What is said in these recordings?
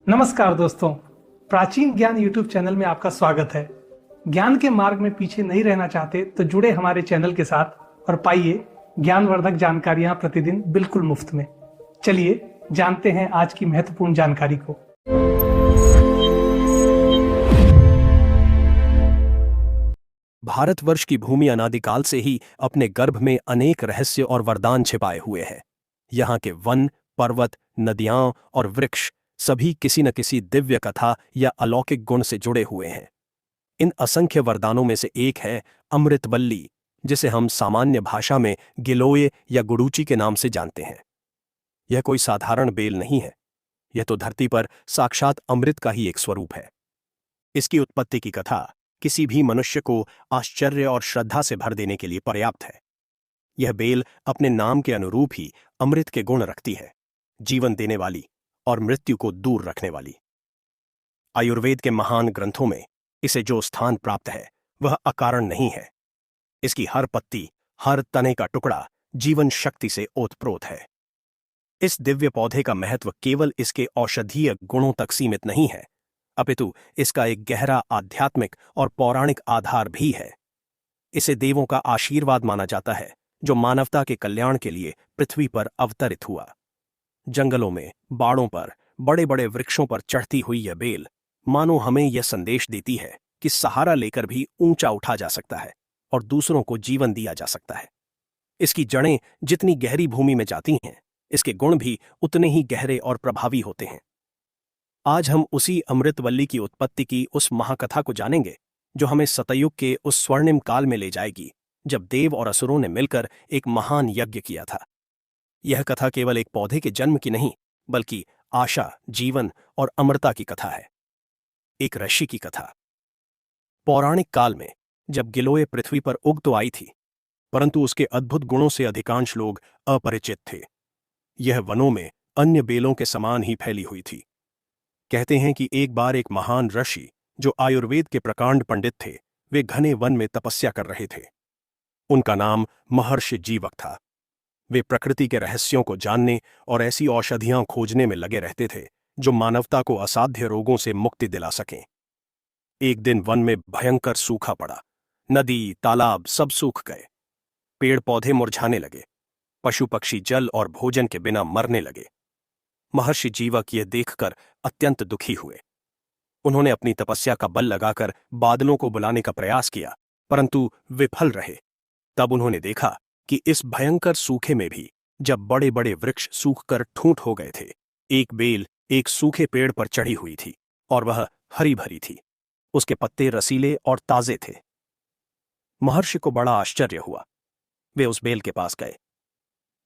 नमस्कार दोस्तों। प्राचीन ज्ञान यूट्यूब चैनल में आपका स्वागत है। ज्ञान के मार्ग में पीछे नहीं रहना चाहते तो जुड़े हमारे चैनल के साथ और पाइए ज्ञानवर्धक जानकारियां प्रतिदिन बिल्कुल मुफ्त में। चलिए जानते हैं आज की महत्वपूर्ण जानकारी को। भारतवर्ष की भूमि अनादिकाल से ही अपने गर्भ में अनेक रहस्य और वरदान छिपाए हुए हैं। यहाँ के वन, पर्वत, नदियां और वृक्ष सभी किसी न किसी दिव्य कथा या अलौकिक गुण से जुड़े हुए हैं। इन असंख्य वरदानों में से एक है अमृतवल्ली, जिसे हम सामान्य भाषा में गिलोय या गुडूची के नाम से जानते हैं। यह कोई साधारण बेल नहीं है, यह तो धरती पर साक्षात अमृत का ही एक स्वरूप है। इसकी उत्पत्ति की कथा किसी भी मनुष्य को आश्चर्य और श्रद्धा से भर देने के लिए पर्याप्त है। यह बेल अपने नाम के अनुरूप ही अमृत के गुण रखती है, जीवन देने वाली और मृत्यु को दूर रखने वाली। आयुर्वेद के महान ग्रंथों में इसे जो स्थान प्राप्त है वह अकारण नहीं है। इसकी हर पत्ती, हर तने का टुकड़ा जीवन शक्ति से ओतप्रोत है। इस दिव्य पौधे का महत्व केवल इसके औषधीय गुणों तक सीमित नहीं है, अपितु इसका एक गहरा आध्यात्मिक और पौराणिक आधार भी है। इसे देवों का आशीर्वाद माना जाता है, जो मानवता के कल्याण के लिए पृथ्वी पर अवतरित हुआ। जंगलों में, बाड़ों पर, बड़े बड़े वृक्षों पर चढ़ती हुई यह बेल मानो हमें यह संदेश देती है कि सहारा लेकर भी ऊंचा उठा जा सकता है और दूसरों को जीवन दिया जा सकता है। इसकी जड़ें जितनी गहरी भूमि में जाती हैं, इसके गुण भी उतने ही गहरे और प्रभावी होते हैं। आज हम उसी अमृतवल्ली की उत्पत्ति की उस महाकथा को जानेंगे, जो हमें सतयुग के उस स्वर्णिम काल में ले जाएगी, जब देव और असुरों ने मिलकर एक महान यज्ञ किया था। यह कथा केवल एक पौधे के जन्म की नहीं, बल्कि आशा, जीवन और अमरता की कथा है। एक ऋषि की कथा। पौराणिक काल में जब गिलोय पृथ्वी पर उग तो आई थी, परंतु उसके अद्भुत गुणों से अधिकांश लोग अपरिचित थे। यह वनों में अन्य बेलों के समान ही फैली हुई थी। कहते हैं कि एक बार एक महान ऋषि, जो आयुर्वेद के प्रकांड पंडित थे, वे घने वन में तपस्या कर रहे थे। उनका नाम महर्षि जीवक था। वे प्रकृति के रहस्यों को जानने और ऐसी औषधियां खोजने में लगे रहते थे जो मानवता को असाध्य रोगों से मुक्ति दिला सकें। एक दिन वन में भयंकर सूखा पड़ा। नदी, तालाब सब सूख गए। पेड़ पौधे मुरझाने लगे। पशु पक्षी जल और भोजन के बिना मरने लगे। महर्षि जीवक यह देखकर अत्यंत दुखी हुए। उन्होंने अपनी तपस्या का बल लगाकर बादलों को बुलाने का प्रयास किया, परंतु विफल रहे। तब उन्होंने देखा कि इस भयंकर सूखे में भी जब बड़े बड़े वृक्ष सूखकर ठूंठ हो गए थे, एक बेल एक सूखे पेड़ पर चढ़ी हुई थी और वह हरी भरी थी। उसके पत्ते रसीले और ताजे थे। महर्षि को बड़ा आश्चर्य हुआ। वे उस बेल के पास गए।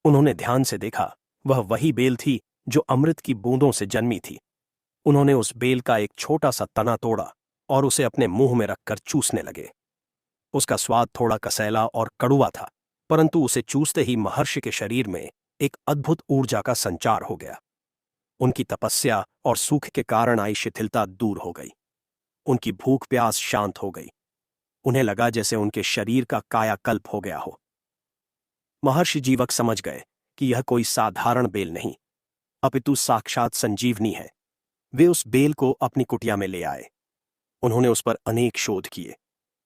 उन्होंने ध्यान से देखा, वह वही बेल थी जो अमृत की बूंदों से जन्मी थी। उन्होंने उस बेल का एक छोटा सा तना तोड़ा और उसे अपने मुंह में रखकर चूसने लगे। उसका स्वाद थोड़ा कसैला और कड़वा था, परंतु उसे चूसते ही महर्षि के शरीर में एक अद्भुत ऊर्जा का संचार हो गया। उनकी तपस्या और सूख के कारण आई शिथिलता दूर हो गई। उनकी भूख प्यास शांत हो गई। उन्हें लगा जैसे उनके शरीर का कायाकल्प हो गया हो। महर्षि जीवक समझ गए कि यह कोई साधारण बेल नहीं, अपितु साक्षात संजीवनी है। वे उस बेल को अपनी कुटिया में ले आए। उन्होंने उस पर अनेक शोध किए।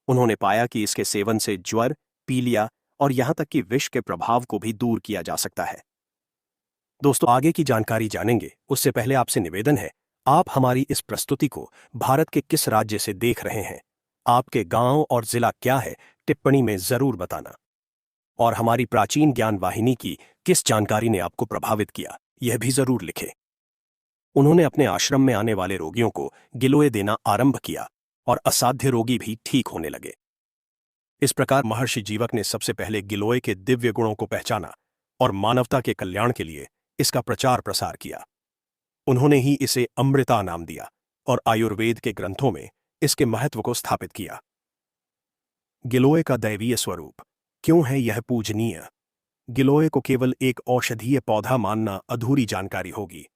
उन्होंने पाया कि इसके सेवन से ज्वर, पीलिया और यहां तक कि विष के प्रभाव को भी दूर किया जा सकता है। दोस्तों, आगे की जानकारी जानेंगे उससे पहले आपसे निवेदन है, आप हमारी इस प्रस्तुति को भारत के किस राज्य से देख रहे हैं, आपके गांव और जिला क्या है, टिप्पणी में जरूर बताना। और हमारी प्राचीन ज्ञान वाहिनी की किस जानकारी ने आपको प्रभावित किया, यह भी जरूर लिखें। उन्होंने अपने आश्रम में आने वाले रोगियों को गिलोय देना आरंभ किया और असाध्य रोगी भी ठीक होने लगे। इस प्रकार महर्षि जीवक ने सबसे पहले गिलोय के दिव्य गुणों को पहचाना और मानवता के कल्याण के लिए इसका प्रचार प्रसार किया। उन्होंने ही इसे अमृता नाम दिया और आयुर्वेद के ग्रंथों में इसके महत्व को स्थापित किया। गिलोय का दैवीय स्वरूप। क्यों है यह पूजनीय? गिलोय को केवल एक औषधीय पौधा मानना अधूरी जानकारी होगी।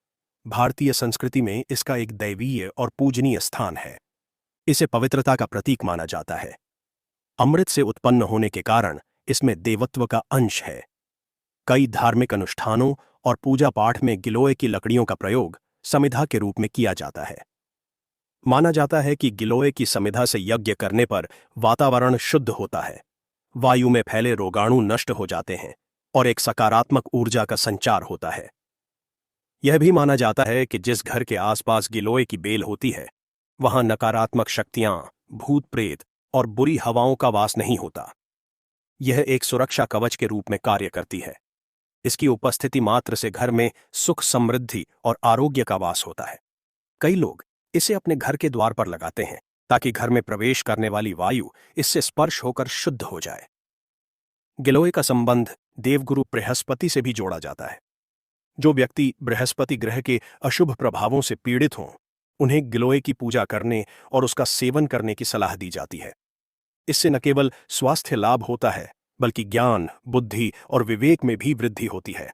भारतीय संस्कृति में इसका एक दैवीय और पूजनीय स्थान है। इसे पवित्रता का प्रतीक माना जाता है। अमृत से उत्पन्न होने के कारण इसमें देवत्व का अंश है। कई धार्मिक अनुष्ठानों और पूजा पाठ में गिलोय की लकड़ियों का प्रयोग समिधा के रूप में किया जाता है। माना जाता है कि गिलोय की समिधा से यज्ञ करने पर वातावरण शुद्ध होता है, वायु में फैले रोगाणु नष्ट हो जाते हैं और एक सकारात्मक ऊर्जा का संचार होता है। यह भी माना जाता है कि जिस घर के आसपास गिलोय की बेल होती है, वहां नकारात्मक शक्तियां, भूत प्रेत और बुरी हवाओं का वास नहीं होता। यह एक सुरक्षा कवच के रूप में कार्य करती है। इसकी उपस्थिति मात्र से घर में सुख, समृद्धि और आरोग्य का वास होता है। कई लोग इसे अपने घर के द्वार पर लगाते हैं ताकि घर में प्रवेश करने वाली वायु इससे स्पर्श होकर शुद्ध हो जाए। गिलोय का संबंध देवगुरु बृहस्पति से भी जोड़ा जाता है। जो व्यक्ति बृहस्पति ग्रह के अशुभ प्रभावों से पीड़ित हों, उन्हें गिलोय की पूजा करने और उसका सेवन करने की सलाह दी जाती है। इससे न केवल स्वास्थ्य लाभ होता है, बल्कि ज्ञान, बुद्धि और विवेक में भी वृद्धि होती है।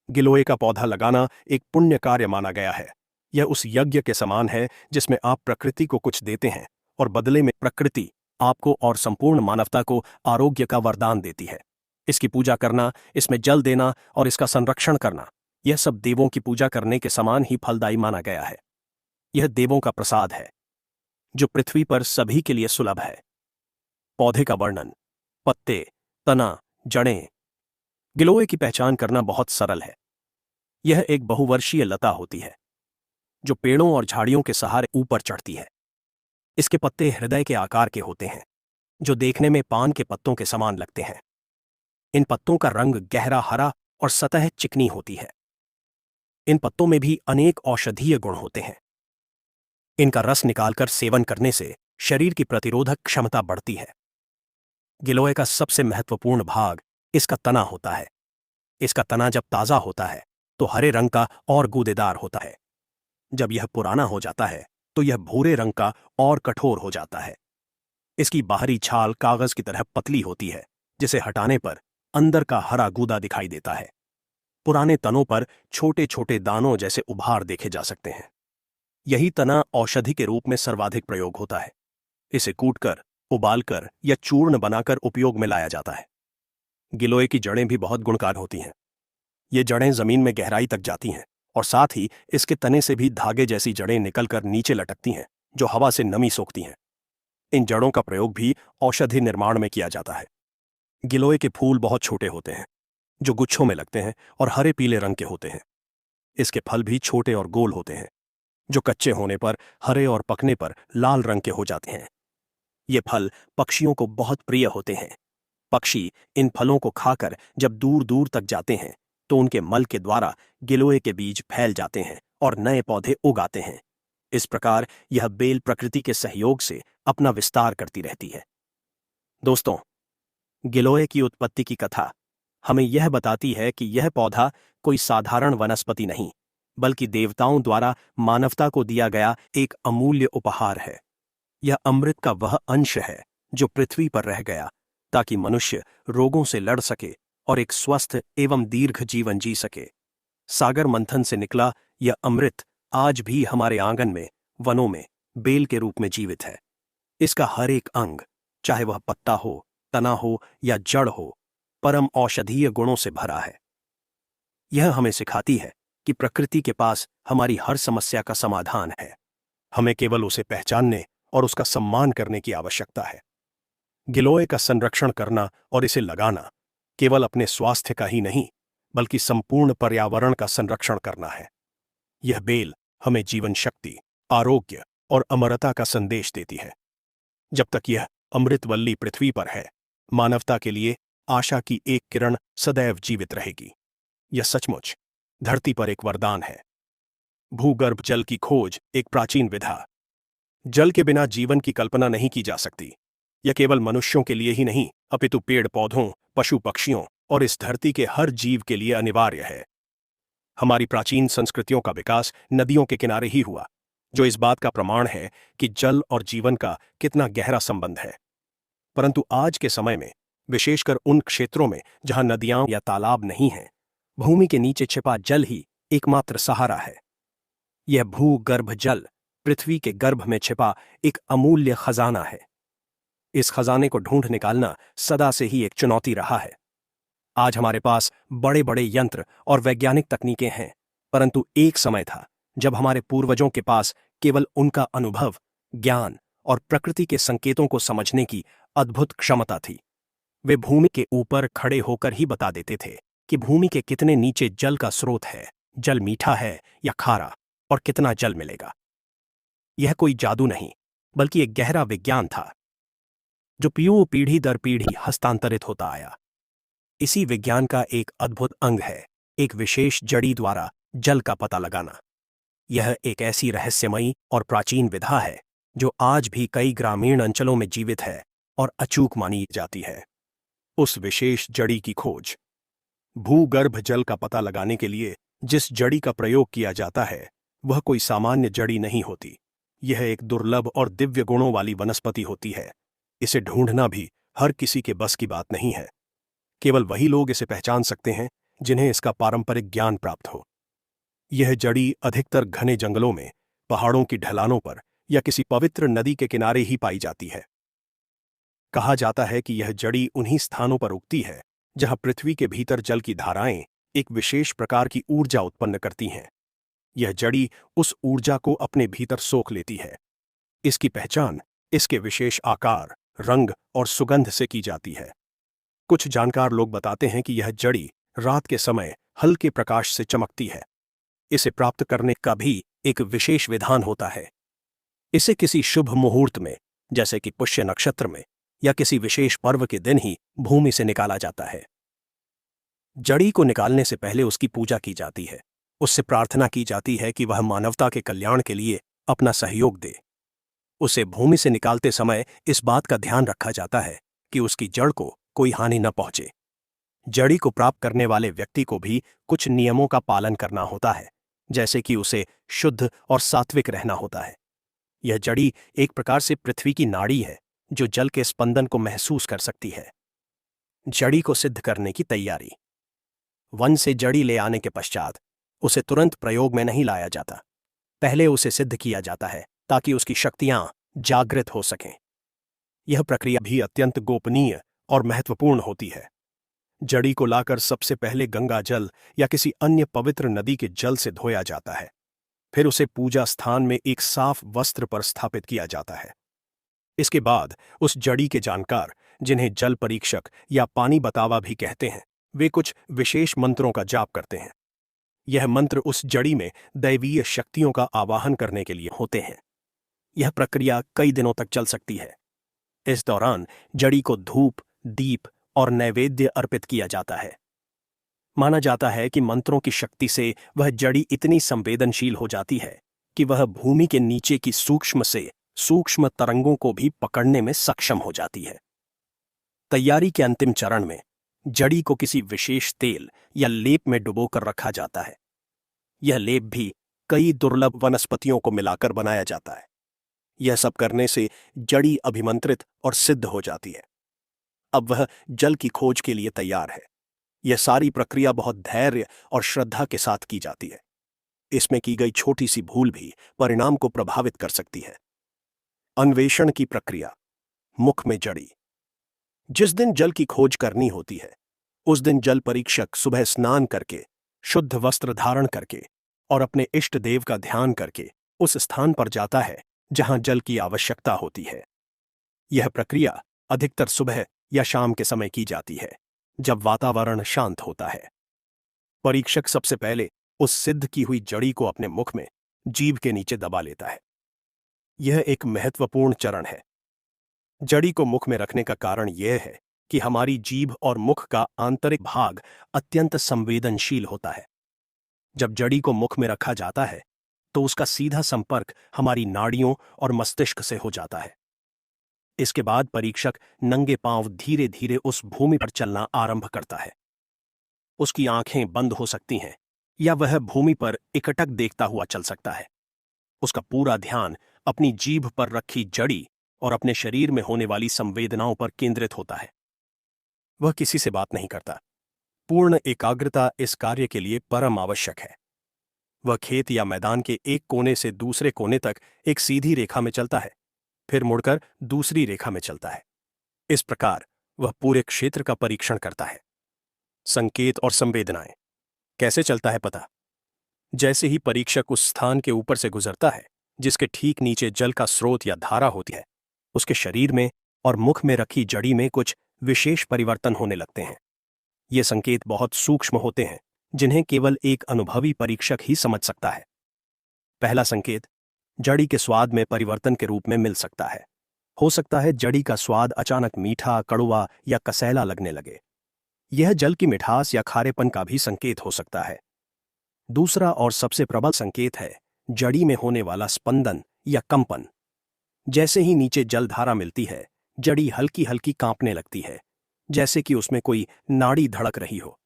गिलोय का पौधा लगाना एक पुण्य कार्य माना गया है। यह उस यज्ञ के समान है जिसमें आप प्रकृति को कुछ देते हैं और बदले में प्रकृति आपको और संपूर्ण मानवता को आरोग्य का वरदान देती है। इसकी पूजा करना, इसमें जल देना और इसका संरक्षण करना, यह सब देवों की पूजा करने के समान ही फलदायी माना गया है। यह देवों का प्रसाद है जो पृथ्वी पर सभी के लिए सुलभ है। पौधे का वर्णन। पत्ते, तना, जड़ें। गिलोय की पहचान करना बहुत सरल है। यह एक बहुवर्षीय लता होती है जो पेड़ों और झाड़ियों के सहारे ऊपर चढ़ती है। इसके पत्ते हृदय के आकार के होते हैं, जो देखने में पान के पत्तों के समान लगते हैं। इन पत्तों का रंग गहरा हरा और सतह चिकनी होती है। इन पत्तों में भी अनेक औषधीय गुण होते हैं। इनका रस निकालकर सेवन करने से शरीर की प्रतिरोधक क्षमता बढ़ती है। गिलोय का सबसे महत्वपूर्ण भाग इसका तना होता है। इसका तना जब ताजा होता है तो हरे रंग का और गूदेदार होता है। जब यह पुराना हो जाता है तो यह भूरे रंग का और कठोर हो जाता है। इसकी बाहरी छाल कागज की तरह पतली होती है, जिसे हटाने पर अंदर का हरा गूदा दिखाई देता है। पुराने तनों पर छोटे छोटे दानों जैसे उभार देखे जा सकते हैं। यही तना औषधि के रूप में सर्वाधिक प्रयोग होता है। इसे कूटकर, उबालकर या चूर्ण बनाकर उपयोग में लाया जाता है। गिलोय की जड़ें भी बहुत गुणकारी होती हैं। ये जड़ें जमीन में गहराई तक जाती हैं और साथ ही इसके तने से भी धागे जैसी जड़ें निकलकर नीचे लटकती हैं, जो हवा से नमी सोखती हैं। इन जड़ों का प्रयोग भी औषधि निर्माण में किया जाता है। गिलोय के फूल बहुत छोटे होते हैं, जो गुच्छों में लगते हैं और हरे पीले रंग के होते हैं। इसके फल भी छोटे और गोल होते हैं, जो कच्चे होने पर हरे और पकने पर लाल रंग के हो जाते हैं। ये फल पक्षियों को बहुत प्रिय होते हैं। पक्षी इन फलों को खाकर जब दूर दूर तक जाते हैं तो उनके मल के द्वारा गिलोय के बीज फैल जाते हैं और नए पौधे उगाते हैं। इस प्रकार यह बेल प्रकृति के सहयोग से अपना विस्तार करती रहती है। दोस्तों, गिलोय की उत्पत्ति की कथा हमें यह बताती है कि यह पौधा कोई साधारण वनस्पति नहीं, बल्कि देवताओं द्वारा मानवता को दिया गया एक अमूल्य उपहार है। यह अमृत का वह अंश है जो पृथ्वी पर रह गया ताकि मनुष्य रोगों से लड़ सके और एक स्वस्थ एवं दीर्घ जीवन जी सके। सागर मंथन से निकला यह अमृत आज भी हमारे आंगन में, वनों में बेल के रूप में जीवित है। इसका हर एक अंग, चाहे वह पत्ता हो, तना हो या जड़ हो, परम औषधीय गुणों से भरा है। यह हमें सिखाती है कि प्रकृति के पास हमारी हर समस्या का समाधान है। हमें केवल उसे पहचानने और उसका सम्मान करने की आवश्यकता है। गिलोय का संरक्षण करना और इसे लगाना केवल अपने स्वास्थ्य का ही नहीं, बल्कि संपूर्ण पर्यावरण का संरक्षण करना है। यह बेल हमें जीवन शक्ति, आरोग्य और अमरता का संदेश देती है। जब तक यह अमृतवल्ली पृथ्वी पर है, मानवता के लिए आशा की एक किरण सदैव जीवित रहेगी। यह सचमुच धरती पर एक वरदान है। भूगर्भ जल की खोज एक प्राचीन विधा। जल के बिना जीवन की कल्पना नहीं की जा सकती। यह केवल मनुष्यों के लिए ही नहीं, अपितु पेड़ पौधों, पशु पक्षियों और इस धरती के हर जीव के लिए अनिवार्य है। हमारी प्राचीन संस्कृतियों का विकास नदियों के किनारे ही हुआ, जो इस बात का प्रमाण है कि जल और जीवन का कितना गहरा संबंध है। परंतु आज के समय में, विशेषकर उन क्षेत्रों में जहां नदियां या तालाब नहीं हैं, भूमि के नीचे छिपा जल ही एकमात्र सहारा है। यह भूगर्भ जल पृथ्वी के गर्भ में छिपा एक अमूल्य खजाना है। इस खजाने को ढूंढ निकालना सदा से ही एक चुनौती रहा है। आज हमारे पास बड़े बड़े यंत्र और वैज्ञानिक तकनीकें हैं, परंतु एक समय था जब हमारे पूर्वजों के पास केवल उनका अनुभव, ज्ञान और प्रकृति के संकेतों को समझने की अद्भुत क्षमता थी। वे भूमि के ऊपर खड़े होकर ही बता देते थे कि भूमि के कितने नीचे जल का स्रोत है, जल मीठा है या खारा, और कितना जल मिलेगा। यह कोई जादू नहीं, बल्कि एक गहरा विज्ञान था जो पीढ़ी दर पीढ़ी हस्तांतरित होता आया। इसी विज्ञान का एक अद्भुत अंग है एक विशेष जड़ी द्वारा जल का पता लगाना। यह एक ऐसी रहस्यमयी और प्राचीन विधा है जो आज भी कई ग्रामीण अंचलों में जीवित है और अचूक मानी जाती है। उस विशेष जड़ी की खोज। भूगर्भ जल का पता लगाने के लिए जिस जड़ी का प्रयोग किया जाता है वह कोई सामान्य जड़ी नहीं होती। यह एक दुर्लभ और दिव्य गुणों वाली वनस्पति होती है। इसे ढूंढना भी हर किसी के बस की बात नहीं है। केवल वही लोग इसे पहचान सकते हैं जिन्हें इसका पारंपरिक ज्ञान प्राप्त हो। यह जड़ी अधिकतर घने जंगलों में, पहाड़ों की ढलानों पर या किसी पवित्र नदी के किनारे ही पाई जाती है। कहा जाता है कि यह जड़ी उन्हीं स्थानों पर उगती है जहां पृथ्वी के भीतर जल की धाराएं एक विशेष प्रकार की ऊर्जा उत्पन्न करती हैं। यह जड़ी उस ऊर्जा को अपने भीतर सोख लेती है। इसकी पहचान इसके विशेष आकार, रंग और सुगंध से की जाती है। कुछ जानकार लोग बताते हैं कि यह जड़ी रात के समय हल्के प्रकाश से चमकती है। इसे प्राप्त करने का भी एक विशेष विधान होता है। इसे किसी शुभ मुहूर्त में, जैसे कि पुष्य नक्षत्र में या किसी विशेष पर्व के दिन ही भूमि से निकाला जाता है। जड़ी को निकालने से पहले उसकी पूजा की जाती है। उससे प्रार्थना की जाती है कि वह मानवता के कल्याण के लिए अपना सहयोग दे। उसे भूमि से निकालते समय इस बात का ध्यान रखा जाता है कि उसकी जड़ को कोई हानि न पहुंचे। जड़ी को प्राप्त करने वाले व्यक्ति को भी कुछ नियमों का पालन करना होता है, जैसे कि उसे शुद्ध और सात्विक रहना होता है। यह जड़ी एक प्रकार से पृथ्वी की नाड़ी है जो जल के स्पंदन को महसूस कर सकती है। जड़ी को सिद्ध करने की तैयारी। वन से जड़ी ले आने के पश्चात उसे तुरंत प्रयोग में नहीं लाया जाता। पहले उसे सिद्ध किया जाता है ताकि उसकी शक्तियां जागृत हो सकें। यह प्रक्रिया भी अत्यंत गोपनीय और महत्वपूर्ण होती है। जड़ी को लाकर सबसे पहले गंगा जल या किसी अन्य पवित्र नदी के जल से धोया जाता है। फिर उसे पूजा स्थान में एक साफ वस्त्र पर स्थापित किया जाता है। इसके बाद उस जड़ी के जानकार, जिन्हें जल परीक्षक या पानी बतावा भी कहते हैं, वे कुछ विशेष मंत्रों का जाप करते हैं। यह मंत्र उस जड़ी में दैवीय शक्तियों का आवाहन करने के लिए होते हैं। यह प्रक्रिया कई दिनों तक चल सकती है। इस दौरान जड़ी को धूप, दीप और नैवेद्य अर्पित किया जाता है। माना जाता है कि मंत्रों की शक्ति से वह जड़ी इतनी संवेदनशील हो जाती है कि वह भूमि के नीचे की सूक्ष्म से सूक्ष्म तरंगों को भी पकड़ने में सक्षम हो जाती है। तैयारी के अंतिम चरण में जड़ी को किसी विशेष तेल या लेप में डुबोकर रखा जाता है। यह लेप भी कई दुर्लभ वनस्पतियों को मिलाकर बनाया जाता है। यह सब करने से जड़ी अभिमंत्रित और सिद्ध हो जाती है। अब वह जल की खोज के लिए तैयार है। यह सारी प्रक्रिया बहुत धैर्य और श्रद्धा के साथ की जाती है। इसमें की गई छोटी सी भूल भी परिणाम को प्रभावित कर सकती है। अन्वेषण की प्रक्रिया। मुख में जड़ी। जिस दिन जल की खोज करनी होती है उस दिन जल परीक्षक सुबह स्नान करके, शुद्ध वस्त्र धारण करके और अपने इष्ट देव का ध्यान करके उस स्थान पर जाता है जहां जल की आवश्यकता होती है। यह प्रक्रिया अधिकतर सुबह या शाम के समय की जाती है, जब वातावरण शांत होता है। परीक्षक सबसे पहले उस सिद्ध की हुई जड़ी को अपने मुख में, जीभ के नीचे दबा लेता है। यह एक महत्वपूर्ण चरण है। जड़ी को मुख में रखने का कारण यह है कि हमारी जीभ और मुख का आंतरिक भाग अत्यंत संवेदनशील होता है। जब जड़ी को मुख में रखा जाता है तो उसका सीधा संपर्क हमारी नाड़ियों और मस्तिष्क से हो जाता है। इसके बाद परीक्षक नंगे पांव धीरे धीरे उस भूमि पर चलना आरंभ करता है। उसकी आंखें बंद हो सकती हैं या वह भूमि पर एकटक देखता हुआ चल सकता है। उसका पूरा ध्यान अपनी जीभ पर रखी जड़ी और अपने शरीर में होने वाली संवेदनाओं पर केंद्रित होता है। वह किसी से बात नहीं करता। पूर्ण एकाग्रता इस कार्य के लिए परम आवश्यक है। वह खेत या मैदान के एक कोने से दूसरे कोने तक एक सीधी रेखा में चलता है, फिर मुड़कर दूसरी रेखा में चलता है। इस प्रकार वह पूरे क्षेत्र का परीक्षण करता है। संकेत और संवेदनाएं। कैसे चलता है पता? जैसे ही परीक्षक उस स्थान के ऊपर से गुजरता है जिसके ठीक नीचे जल का स्रोत या धारा होती है, उसके शरीर में और मुख में रखी जड़ी में कुछ विशेष परिवर्तन होने लगते हैं। ये संकेत बहुत सूक्ष्म होते हैं जिन्हें केवल एक अनुभवी परीक्षक ही समझ सकता है। पहला संकेत जड़ी के स्वाद में परिवर्तन के रूप में मिल सकता है। हो सकता है जड़ी का स्वाद अचानक मीठा, कड़वा या कसैला लगने लगे। यह जल की मिठास या खारेपन का भी संकेत हो सकता है। दूसरा और सबसे प्रबल संकेत है जड़ी में होने वाला स्पंदन या कंपन। जैसे ही नीचे जलधारा मिलती है, जड़ी हल्की हल्की कांपने लगती है, जैसे कि उसमें कोई नाड़ी धड़क रही हो।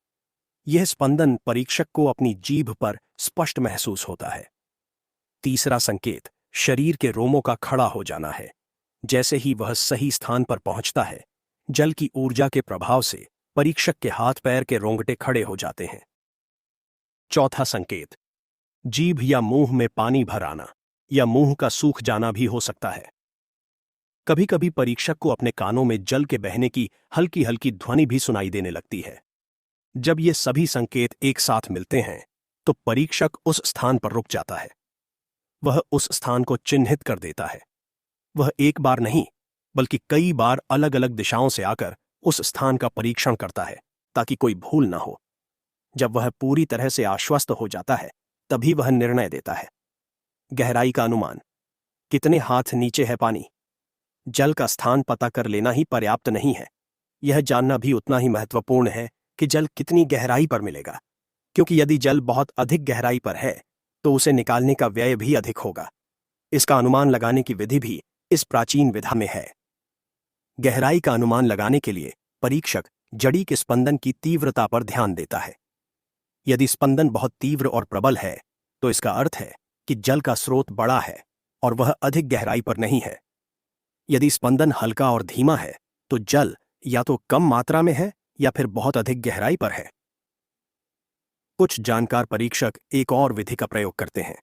यह स्पंदन परीक्षक को अपनी जीभ पर स्पष्ट महसूस होता है। तीसरा संकेत शरीर के रोमों का खड़ा हो जाना है। जैसे ही वह सही स्थान पर पहुंचता है, जल की ऊर्जा के प्रभाव से परीक्षक के हाथ पैर के रोंगटे खड़े हो जाते हैं। चौथा संकेत जीभ या मुंह में पानी भर आना या मुंह का सूख जाना भी हो सकता है। कभी कभी परीक्षक को अपने कानों में जल के बहने की हल्की हल्की ध्वनि भी सुनाई देने लगती है। जब ये सभी संकेत एक साथ मिलते हैं तो परीक्षक उस स्थान पर रुक जाता है। वह उस स्थान को चिन्हित कर देता है। वह एक बार नहीं बल्कि कई बार अलग अलग दिशाओं से आकर उस स्थान का परीक्षण करता है ताकि कोई भूल ना हो। जब वह पूरी तरह से आश्वस्त हो जाता है तभी वह निर्णय देता है। गहराई का अनुमान, कितने हाथ नीचे है पानी। जल का स्थान पता कर लेना ही पर्याप्त नहीं है, यह जानना भी उतना ही महत्वपूर्ण है कि जल कितनी गहराई पर मिलेगा, क्योंकि यदि जल बहुत अधिक गहराई पर है तो उसे निकालने का व्यय भी अधिक होगा। इसका अनुमान लगाने की विधि भी इस प्राचीन विधा में है। गहराई का अनुमान लगाने के लिए परीक्षक जड़ी के स्पंदन की तीव्रता पर ध्यान देता है। यदि स्पंदन बहुत तीव्र और प्रबल है तो इसका अर्थ है कि जल का स्रोत बड़ा है और वह अधिक गहराई पर नहीं है। यदि स्पंदन हल्का और धीमा है तो जल या तो कम मात्रा में है या फिर बहुत अधिक गहराई पर है। कुछ जानकार परीक्षक एक और विधि का प्रयोग करते हैं।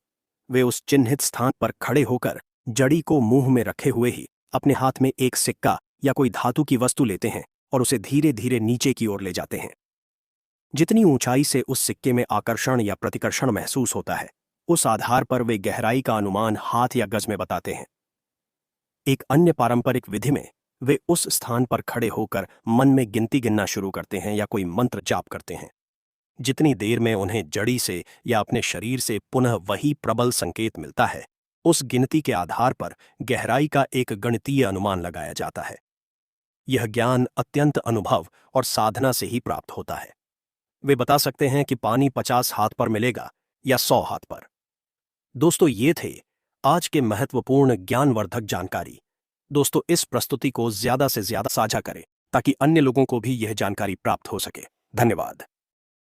वे उस चिन्हित स्थान पर खड़े होकर जड़ी को मुंह में रखे हुए ही अपने हाथ में एक सिक्का या कोई धातु की वस्तु लेते हैं और उसे धीरे धीरे नीचे की ओर ले जाते हैं। जितनी ऊंचाई से उस सिक्के में आकर्षण या प्रतिकर्षण महसूस होता है, उस आधार पर वे गहराई का अनुमान हाथ या गज में बताते हैं। एक अन्य पारंपरिक विधि में वे उस स्थान पर खड़े होकर मन में गिनती गिनना शुरू करते हैं या कोई मंत्र जाप करते हैं। जितनी देर में उन्हें जड़ी से या अपने शरीर से पुनः वही प्रबल संकेत मिलता है, उस गिनती के आधार पर गहराई का एक गणितीय अनुमान लगाया जाता है। यह ज्ञान अत्यंत अनुभव और साधना से ही प्राप्त होता है। वे बता सकते हैं कि पानी 50 हाथ पर मिलेगा या 100 हाथ पर। दोस्तों, ये थे आज के महत्वपूर्ण ज्ञानवर्धक जानकारी। दोस्तों, इस प्रस्तुति को ज्यादा से ज्यादा साझा करें ताकि अन्य लोगों को भी यह जानकारी प्राप्त हो सके। धन्यवाद।